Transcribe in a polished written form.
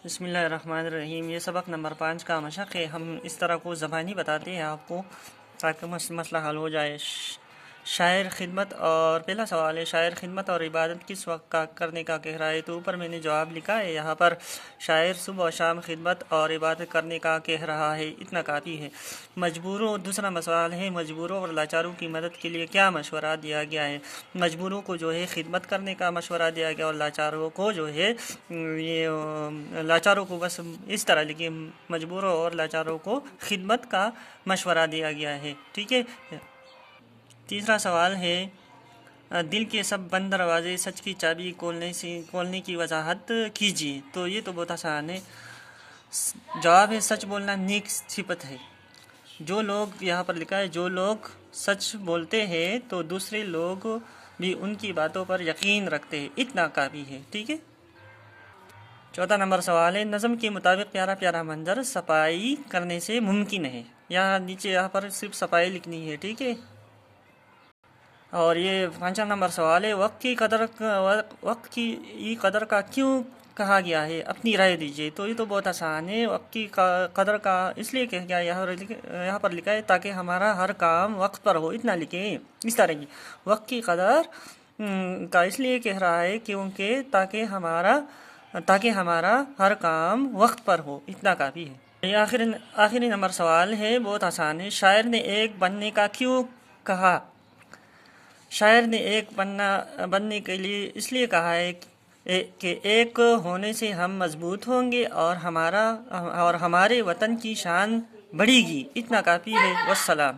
بسم اللہ الرحمن الرحیم۔ یہ سبق نمبر 5 کا مشق ہے۔ ہم اس طرح کو زبانی بتاتے ہیں آپ کو تاکہ مسئلہ حل ہو جائے۔ شاعر خدمت، اور پہلا سوال ہے شاعر خدمت اور عبادت کس وقت کرنے کا کہہ رہا ہے؟ تو اوپر میں نے جواب لکھا ہے، یہاں پر شاعر صبح و شام خدمت اور عبادت کرنے کا کہہ رہا ہے، اتنا کافی ہے۔ مجبوروں، دوسرا سوال ہے مجبوروں اور لاچاروں کی مدد کے لیے کیا مشورہ دیا گیا ہے؟ مجبوروں کو جو ہے خدمت کرنے کا مشورہ دیا گیا، اور لاچاروں کو جو ہے لاچاروں کو بس اس طرح لکھے، مجبوروں اور لاچاروں کو خدمت کا مشورہ دیا گیا ہے، ٹھیک ہے۔ تیسرا سوال ہے دل کے سب بند دروازے سچ کی چابی کھولنے کی وضاحت کیجیے۔ تو یہ تو بہت آسان ہے، جواب ہے سچ بولنا نیک صفت ہے۔ جو لوگ، یہاں پر لکھا ہے، جو لوگ سچ بولتے ہیں تو دوسرے لوگ بھی ان کی باتوں پر یقین رکھتے ہیں، اتنا کافی ہے، ٹھیک ہے۔ چوتھا نمبر سوال ہے نظم کے مطابق پیارا پیارا منظر صفائی کرنے سے ممکن ہے۔ یہاں نیچے یہاں پر صرف صفائی لکھنی ہے، ٹھیک ہے۔ اور یہ پانچواں نمبر سوال ہے وقت کی قدر کا کیوں کہا گیا ہے؟ اپنی رائے دیجیے۔ تو یہ تو بہت آسان ہے، وقت کی قدر کا اس لیے کہا گیا، یہاں پر لکھا ہے تاکہ ہمارا ہر کام وقت پر ہو، اتنا لکھیں اس طرح کی۔ وقت کی قدر کا اس لیے کہہ رہا ہے کیونکہ تاکہ ہمارا ہر کام وقت پر ہو، اتنا کافی ہے۔ یہ آخری نمبر سوال ہے، بہت آسان ہے، شاعر نے ایک بننے کا کیوں کہا؟ شاعر نے ایک بننے کے لیے اس لیے کہا ہے کہ ایک ہونے سے ہم مضبوط ہوں گے اور ہمارے وطن کی شان بڑھے گی، اتنا کافی ہے۔ والسلام۔